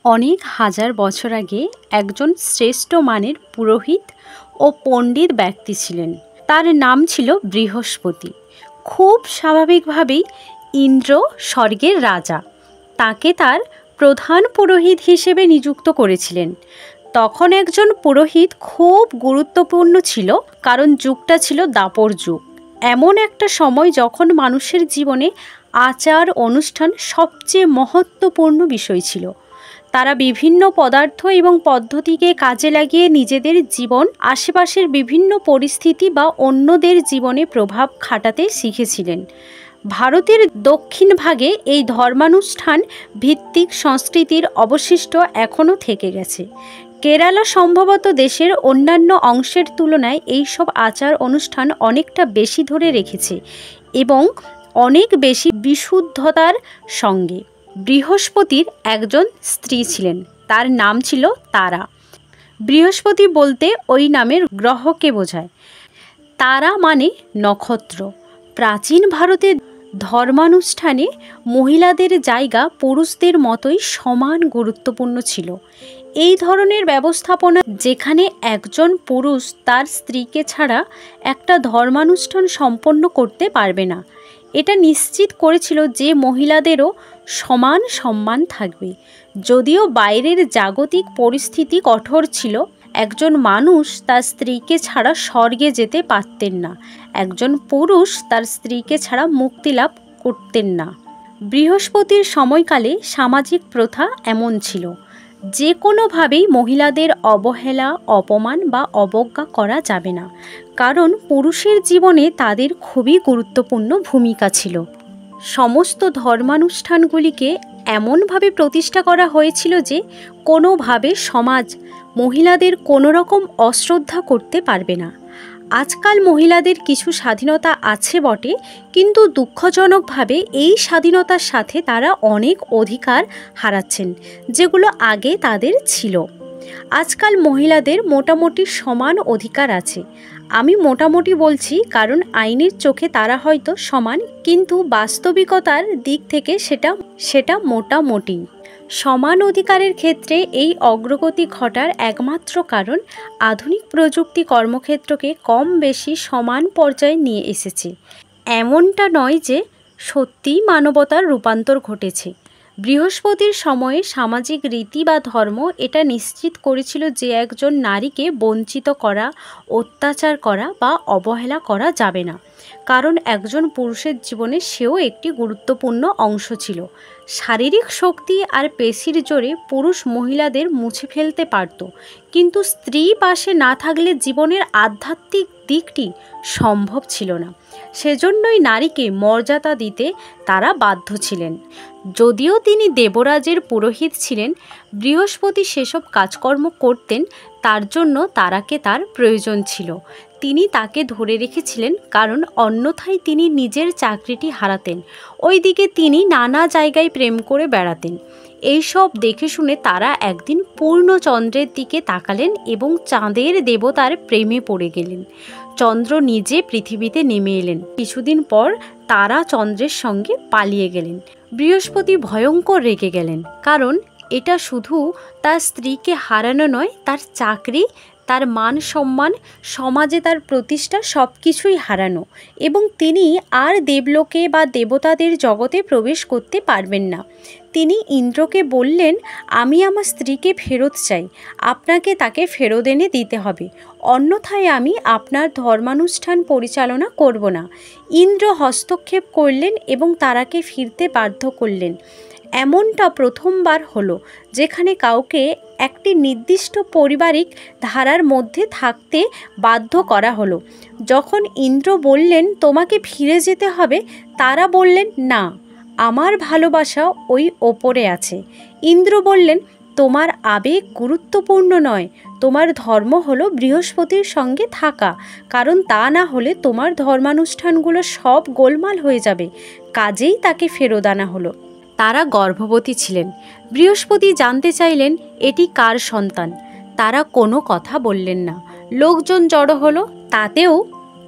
অনেক হাজার বছর আগে একজন শ্রেষ্ঠ মানের পুরোহিত ও পণ্ডিত ব্যক্তি ছিলেন। তার নাম ছিল বৃহস্পতি। খুব স্বাভাবিকভাবেই ইন্দ্র স্বর্গের রাজা তাকে তার প্রধান পুরোহিত হিসেবে নিযুক্ত করেছিলেন। তখন একজন পুরোহিত খুব গুরুত্বপূর্ণ ছিল, কারণ যুগটা ছিল দাপর যুগ। এমন একটা সময় যখন মানুষের জীবনে আচার অনুষ্ঠান সবচেয়ে মহত্বপূর্ণ বিষয় ছিল। তারা বিভিন্ন পদার্থ এবং পদ্ধতিকে কাজে লাগিয়ে নিজেদের জীবন, আশেপাশের বিভিন্ন পরিস্থিতি বা অন্যদের জীবনে প্রভাব খাটাতে শিখেছিলেন। ভারতের দক্ষিণ ভাগে এই ধর্মানুষ্ঠান ভিত্তিক সংস্কৃতির অবশিষ্ট এখনও থেকে গেছে। কেরালা সম্ভবত দেশের অন্যান্য অংশের তুলনায় এইসব আচার অনুষ্ঠান অনেকটা বেশি ধরে রেখেছে এবং অনেক বেশি বিশুদ্ধতার সঙ্গে। বৃহস্পতির একজন স্ত্রী ছিলেন, তার নাম ছিল তারা। বৃহস্পতি বলতে ওই নামের গ্রহকে বোঝায়। তারা মানে নক্ষত্র। প্রাচীন ভারতের ধর্মানুষ্ঠানে মহিলাদের জায়গা পুরুষদের মতোই সমান গুরুত্বপূর্ণ ছিল। এই ধরনের ব্যবস্থাপনা, যেখানে একজন পুরুষ তার স্ত্রীকে ছাড়া একটা ধর্মানুষ্ঠান সম্পন্ন করতে পারবে না, এটা নিশ্চিত করেছিল যে মহিলাদেরও সমান সম্মান থাকবে। যদিও বাইরের জাগতিক পরিস্থিতি কঠোর ছিল, একজন মানুষ তার স্ত্রীকে ছাড়া স্বর্গে যেতে পারতেন না, একজন পুরুষ তার স্ত্রীকে ছাড়া মুক্তি লাভ করতেন না। বৃহস্পতির সময়কালে সামাজিক প্রথা এমন ছিল, যে কোনোভাবেই মহিলাদের অবহেলা, অপমান বা অবজ্ঞা করা যাবে না, কারণ পুরুষের জীবনে তাদের খুবই গুরুত্বপূর্ণ ভূমিকা ছিল। সমস্ত ধর্মানুষ্ঠানগুলিকে এমনভাবে প্রতিষ্ঠা করা হয়েছিল যে কোনোভাবে সমাজ মহিলাদের কোনো রকম অশ্রদ্ধা করতে পারবে না। আজকাল মহিলাদের কিছু স্বাধীনতা আছে বটে, কিন্তু দুঃখজনকভাবে এই স্বাধীনতার সাথে তারা অনেক অধিকার হারাচ্ছেন, যেগুলো আগে তাদের ছিল। আজকাল মহিলাদের মোটামুটি সমান অধিকার আছে। আমি মোটামুটি বলছি, কারণ আইনের চোখে তারা হয়তো সমান, কিন্তু বাস্তবিকতার দিক থেকে সেটা মোটামুটি। সমান অধিকারের ক্ষেত্রে এই অগ্রগতি ঘটার একমাত্র কারণ আধুনিক প্রযুক্তি কর্মক্ষেত্রকে কম বেশি সমান পর্যায়ে নিয়ে এসেছে। এমনটা নয় যে সত্যিই মানবতার রূপান্তর ঘটেছে। বৃহস্পতির সময়ে সামাজিক রীতি বা ধর্ম এটা নিশ্চিত করেছিল যে একজন নারীকে বঞ্চিত করা, অত্যাচার করা বা অবহেলা করা যাবে না, কারণ একজন পুরুষের জীবনে সেও একটি গুরুত্বপূর্ণ অংশ ছিল। শারীরিক শক্তি আর পেশির জোরে পুরুষ মহিলাদের মুছে ফেলতে পারত, কিন্তু স্ত্রী পাশে না থাকলে জীবনের আধ্যাত্মিক দিকটি সম্ভব ছিল না। সেজন্যই নারীকে মর্যাদা দিতে তারা বাধ্য ছিলেন। যদিও তিনি দেবরাজের পুরোহিত ছিলেন, বৃহস্পতি সেসব কাজকর্ম করতেন, তার জন্য তারাকে তার প্রয়োজন ছিল। তিনি তাকে ধরে রেখেছিলেন, কারণ অন্যথায় তিনি নিজের চাকরিটি হারাতেন। ওইদিকে তিনি নানা জায়গায় প্রেম করে বেড়াতেন। এইসব দেখে শুনে তারা একদিন পূর্ণ চন্দ্রের দিকে তাকালেন এবং চাঁদের দেবতার প্রেমে পড়ে গেলেন। চন্দ্র নিজে পৃথিবীতে নেমে এলেন। কিছুদিন পর তারা চন্দ্রের সঙ্গে পালিয়ে গেলেন। বৃহস্পতি ভয়ঙ্কর রেগে গেলেন, কারণ এটা শুধু তার স্ত্রীকে হারানো নয়, তার চাকরি, তার মান সম্মান, সমাজে তার প্রতিষ্ঠা সব কিছুই হারানো, এবং তিনি আর দেবলোকে বা দেবতাদের জগতে প্রবেশ করতে পারবেন না। তিনি ইন্দ্রকে বললেন, আমি আমার স্ত্রীকে ফেরত চাই, আপনাকে তাকে ফেরত এনে দিতে হবে, অন্যথায় আমি আপনার ধর্মানুষ্ঠান পরিচালনা করব না। ইন্দ্র হস্তক্ষেপ করলেন এবং তারাকে ফিরতে বাধ্য করলেন। এমনটা প্রথমবার হলো যেখানে কাউকে একটি নির্দিষ্ট পারিবারিক ধারার মধ্যে থাকতে বাধ্য করা হলো। যখন ইন্দ্র বললেন তোমাকে ফিরে যেতে হবে, তারা বললেন না, আমার ভালোবাসা ওই ওপরে আছে। ইন্দ্র বললেন, তোমার আবেগ গুরুত্বপূর্ণ নয়, তোমার ধর্ম হলো বৃহস্পতির সঙ্গে থাকা, কারণ তা না হলে তোমার ধর্মানুষ্ঠানগুলো সব গোলমাল হয়ে যাবে। কাজেই তাকে ফেরত আনা হলো। তারা গর্ভবতী ছিলেন। বৃহস্পতি জানতে চাইলেন এটি কার সন্তান। তারা কোনো কথা বললেন না। লোকজন জড়ো হলো, তাতেও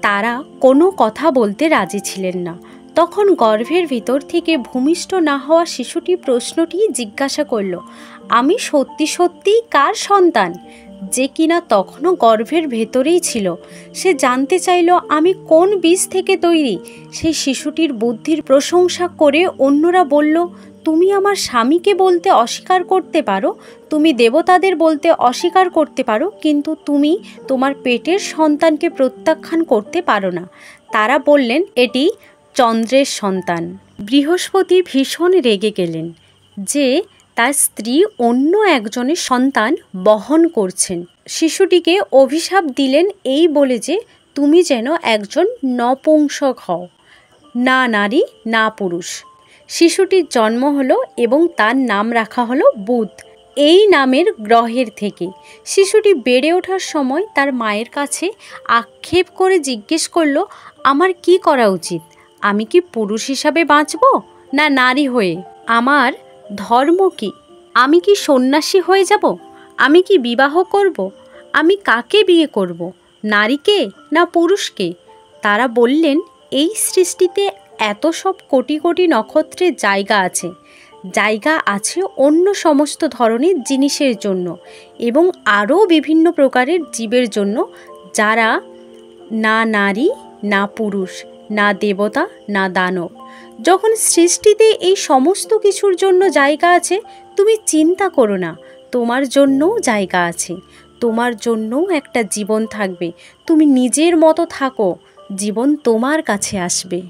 তারা কোনো কথা বলতে রাজি ছিলেন না। তখন গর্ভের ভিতর থেকে ভূমিষ্ঠ না হওয়া শিশুটি প্রশ্নটি জিজ্ঞাসা করল, আমি সত্যি সত্যিই কার সন্তান? যে কিনা তখনও গর্ভের ভেতরেই ছিল। সে জানতে চাইল আমি কোন বীজ থেকে তৈরি। সেই শিশুটির বুদ্ধির প্রশংসা করে অন্যরা বলল, তুমি আমার স্বামীকে বলতে অস্বীকার করতে পারো, তুমি দেবতাদের বলতে অস্বীকার করতে পারো, কিন্তু তুমি তোমার পেটের সন্তানকে প্রত্যাখ্যান করতে পারো না। তারা বললেন, এটি চন্দ্রের সন্তান। বৃহস্পতি ভীষণ রেগে গেলেন যে তার স্ত্রী অন্য একজনের সন্তান বহন করছেন। শিশুটিকে অভিশাপ দিলেন এই বলে যে তুমি যেন একজন নপুংসক হও, না নারী না পুরুষ। শিশুটির জন্ম হলো এবং তার নাম রাখা হলো বুধ, এই নামের গ্রহের থেকে। শিশুটি বেড়ে ওঠার সময় তার মায়ের কাছে আক্ষেপ করে জিজ্ঞেস করলো, আমার কি করা উচিত? আমি কি পুরুষ হিসাবে বাঁচব না নারী হয়ে? আমার ধর্ম কি? আমি কি সন্ন্যাসী হয়ে যাব? আমি কি বিবাহ করব? আমি কাকে বিয়ে করব, নারীকে না পুরুষকে? তারা বললেন, এই সৃষ্টিতে এত সব কোটি কোটি নক্ষত্রের জায়গা আছে, জায়গা আছে অন্য সমস্ত ধরনের জিনিসের জন্য এবং আরও বিভিন্ন প্রকারের জীবের জন্য, যারা না নারী না পুরুষ, না দেবতা না দানব। যখন সৃষ্টিতে এই সমস্ত কিছুর জন্য জায়গা আছে, তুমি চিন্তা করো না, তোমার জন্যও জায়গা আছে, তোমার জন্যও একটা জীবন থাকবে। তুমি নিজের মতো থাকো, জীবন তোমার কাছে আসবে।